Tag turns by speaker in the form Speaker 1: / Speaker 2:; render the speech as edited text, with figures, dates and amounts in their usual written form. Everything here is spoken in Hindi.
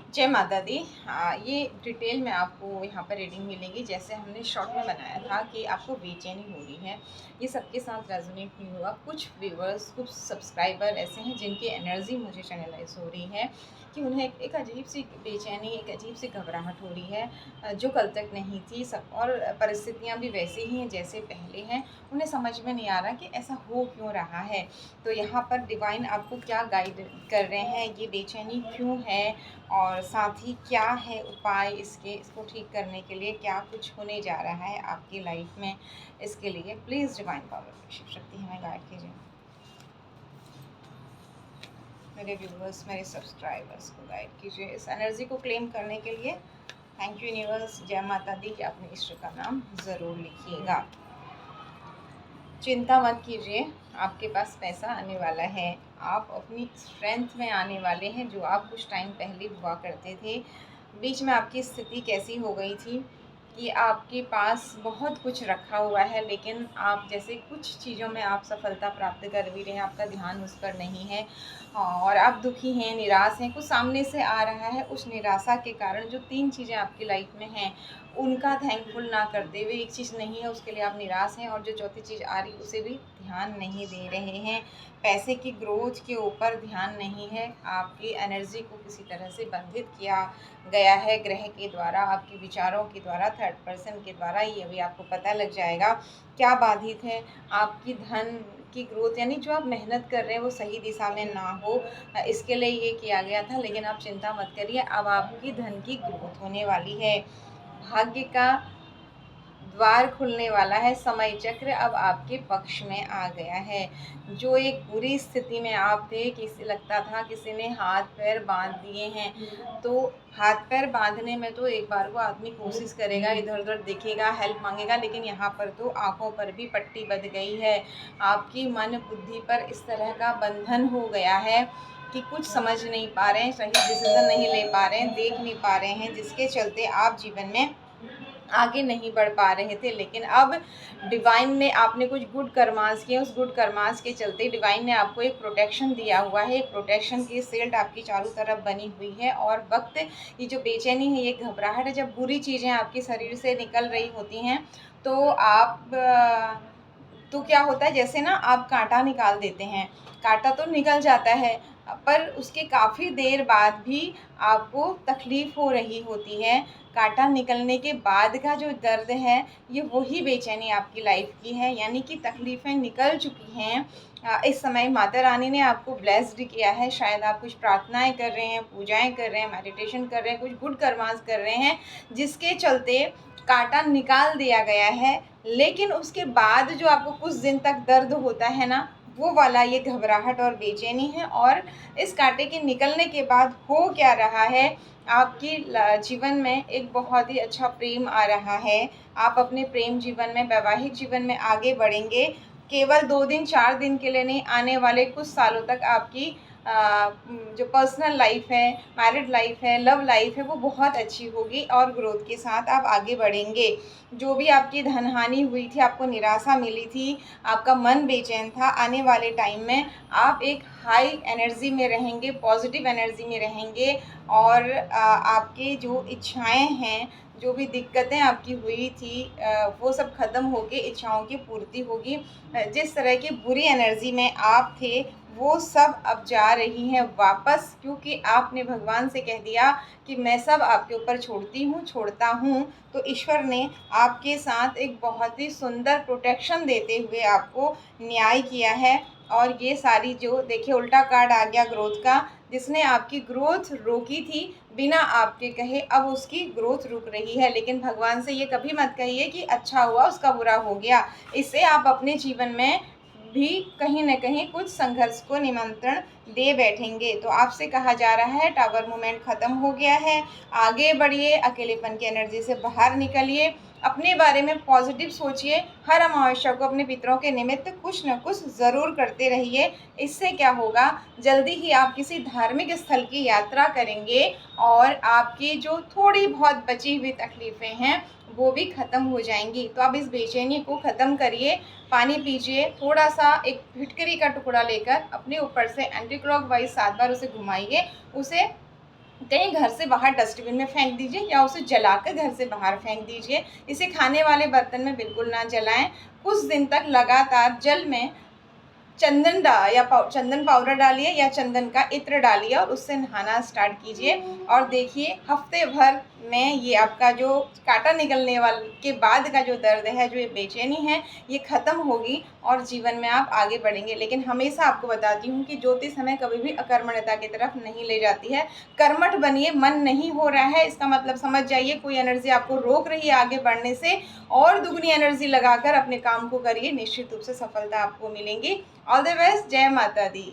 Speaker 1: जय माता दी। ये डिटेल में आपको यहाँ पर रीडिंग मिलेगी। जैसे हमने शॉर्ट में बनाया था कि आपको बेचैनी हो रही है, ये सबके साथ रेजोनेट नहीं होगा। कुछ व्यूअर्स, कुछ सब्सक्राइबर ऐसे हैं जिनकी एनर्जी मुझे चैनलाइज हो रही है कि उन्हें एक अजीब सी बेचैनी, एक अजीब सी घबराहट हो रही है, जो कल तक नहीं थी। सब और परिस्थितियाँ भी वैसे ही हैं जैसे पहले हैं। उन्हें समझ में नहीं आ रहा कि ऐसा हो क्यों रहा है। तो यहाँ पर डिवाइन आपको क्या गाइड कर रहे हैं, ये बेचैनी क्यों है, और साथ ही क्या है उपाय इसको ठीक करने के लिए, क्या कुछ होने जा रहा है आपकी लाइफ में। इसके लिए please divine power, Shiv Shakti हमें गाइड कीजिए। मेरे व्यूवर्स, मेरे सब्सक्राइबर्स को गाइड कीजिए इस एनर्जी को क्लेम करने के लिए। Thank you universe. जय माता दी। कि अपने इष्ट का नाम ज़रूर लिखिएगा। चिंता मत कीजिए, आपके पास पैसा आने वाला है। आप अपनी स्ट्रेंथ में आने वाले हैं, जो आप कुछ टाइम पहले हुआ करते थे। बीच में आपकी स्थिति कैसी हो गई थी कि आपके पास बहुत कुछ रखा हुआ है, लेकिन आप जैसे कुछ चीज़ों में आप सफलता प्राप्त कर भी रहे हैं, आपका ध्यान उस पर नहीं है और आप दुखी हैं, निराश हैं। कुछ सामने से आ रहा है, उस निराशा के कारण जो 3 चीज़ें आपकी लाइफ में हैं उनका थैंकफुल ना करते हुए, एक चीज़ नहीं है उसके लिए आप निराश हैं, और जो चौथी चीज़ आ रही उसे भी ध्यान नहीं दे रहे हैं। पैसे की ग्रोथ के ऊपर ध्यान नहीं है। आपकी एनर्जी को किसी तरह से बंधित किया गया है ग्रह के द्वारा, आपके विचारों के द्वारा, थर्ड पर्सन के द्वारा। ये अभी आपको पता लग जाएगा क्या बाधित है। आपकी धन की ग्रोथ, यानी जो आप मेहनत कर रहे हैं वो सही दिशा में ना हो, इसके लिए ये किया गया था। लेकिन आप चिंता मत करिए, अब आपकी धन की ग्रोथ होने वाली है। भाग्य का द्वार खुलने वाला है। समय चक्र अब आपके पक्ष में आ गया है। जो एक बुरी स्थिति में आप थे, किसी लगता था किसी ने हाथ पैर बांध दिए हैं, तो हाथ पैर बांधने में तो एक बार को आदमी कोशिश करेगा, इधर उधर देखेगा, हेल्प मांगेगा, लेकिन यहाँ पर तो आंखों पर भी पट्टी बंध गई है। आपकी मन बुद्धि पर इस तरह का बंधन हो गया है कि कुछ समझ नहीं पा रहे हैं, सही डिसीजन नहीं ले पा रहे हैं, देख नहीं पा रहे हैं, जिसके चलते आप जीवन में आगे नहीं बढ़ पा रहे थे। लेकिन अब डिवाइन ने, आपने कुछ गुड कर्मास किए, उस गुड कर्मास के चलते डिवाइन ने आपको एक प्रोटेक्शन दिया हुआ है। एक प्रोटेक्शन की शील्ड आपकी चारों तरफ बनी हुई है। और वक्त, ये जो बेचैनी है, ये घबराहट है, जब बुरी चीज़ें आपके शरीर से निकल रही होती हैं तो तो क्या होता है, जैसे ना आप कांटा निकाल देते हैं, कांटा तो निकल जाता है, पर उसके काफ़ी देर बाद भी आपको तकलीफ़ हो रही होती है। कांटा निकलने के बाद का जो दर्द है, ये वही बेचैनी आपकी लाइफ की है, यानी कि तकलीफ़ें निकल चुकी हैं। इस समय माता रानी ने आपको ब्लेस्ड किया है। शायद आप कुछ प्रार्थनाएं कर रहे हैं, पूजाएं कर रहे हैं, मेडिटेशन कर रहे हैं, कुछ गुड कर्मास कर रहे हैं, जिसके चलते कांटा निकाल दिया गया है। लेकिन उसके बाद जो आपको कुछ दिन तक दर्द होता है ना, वो वाला ये घबराहट और बेचैनी है। और इस कांटे के निकलने के बाद हो क्या रहा है, आपकी जीवन में एक बहुत ही अच्छा प्रेम आ रहा है। आप अपने प्रेम जीवन में, वैवाहिक जीवन में आगे बढ़ेंगे। केवल 2 दिन 4 दिन के लिए नहीं, आने वाले कुछ सालों तक आपकी जो पर्सनल लाइफ है, मैरिड लाइफ है, लव लाइफ है, वो बहुत अच्छी होगी और ग्रोथ के साथ आप आगे बढ़ेंगे। जो भी आपकी धन हानि हुई थी, आपको निराशा मिली थी, आपका मन बेचैन था, आने वाले टाइम में आप एक हाई एनर्जी में रहेंगे, पॉजिटिव एनर्जी में रहेंगे। और आपके जो इच्छाएं हैं, जो भी दिक्कतें आपकी हुई थी, वो सब ख़त्म होके इच्छाओं की पूर्ति होगी। जिस तरह की बुरी एनर्जी में आप थे, वो सब अब जा रही हैं वापस, क्योंकि आपने भगवान से कह दिया कि मैं सब आपके ऊपर छोड़ती हूँ, छोड़ता हूँ। तो ईश्वर ने आपके साथ एक बहुत ही सुंदर प्रोटेक्शन देते हुए आपको न्याय किया है। और ये सारी, जो देखिए उल्टा कार्ड आ गया ग्रोथ का, जिसने आपकी ग्रोथ रोकी थी बिना आपके कहे, अब उसकी ग्रोथ रुक रही है। लेकिन भगवान से ये कभी मत कहिए कि अच्छा हुआ उसका बुरा हो गया। इससे आप अपने जीवन में भी कहीं न कहीं कुछ संघर्ष को निमंत्रण दे बैठेंगे। तो आपसे कहा जा रहा है, टावर मोमेंट ख़त्म हो गया है, आगे बढ़िए, अकेलेपन की एनर्जी से बाहर निकलिए, अपने बारे में पॉजिटिव सोचिए। हर अमावस्या को अपने पितरों के निमित्त कुछ न कुछ ज़रूर करते रहिए। इससे क्या होगा, जल्दी ही आप किसी धार्मिक स्थल की यात्रा करेंगे और आपकी जो थोड़ी बहुत बची हुई तकलीफ़ें हैं वो भी ख़त्म हो जाएंगी। तो आप इस बेचैनी को ख़त्म करिए। पानी पीजिए, थोड़ा सा एक फिटकरी का टुकड़ा लेकर अपने ऊपर से एंटी क्लॉकवाइज 7 बार उसे घुमाइए, उसे कहीं घर से बाहर डस्टबिन में फेंक दीजिए या उसे जलाकर घर से बाहर फेंक दीजिए। इसे खाने वाले बर्तन में बिल्कुल ना जलाएँ। कुछ दिन तक लगातार जल में चंदन पाउडर डालिए या चंदन का इत्र डालिए और उससे नहाना स्टार्ट कीजिए और देखिए हफ्ते भर में ये आपका जो काँटा निकलने वाले के बाद का जो दर्द है, जो ये बेचैनी है, ये ख़त्म होगी और जीवन में आप आगे बढ़ेंगे। लेकिन हमेशा आपको बताती हूँ कि ज्योतिष हमें कभी भी अकर्मण्यता की तरफ नहीं ले जाती है। कर्मठ बनिए, मन नहीं हो रहा है इसका मतलब समझ जाइए कोई एनर्जी आपको रोक रही है आगे बढ़ने से, और दुगनी एनर्जी लगाकर अपने काम को करिए, निश्चित रूप से सफलता आपको मिलेंगी। All the best. जय माता दी।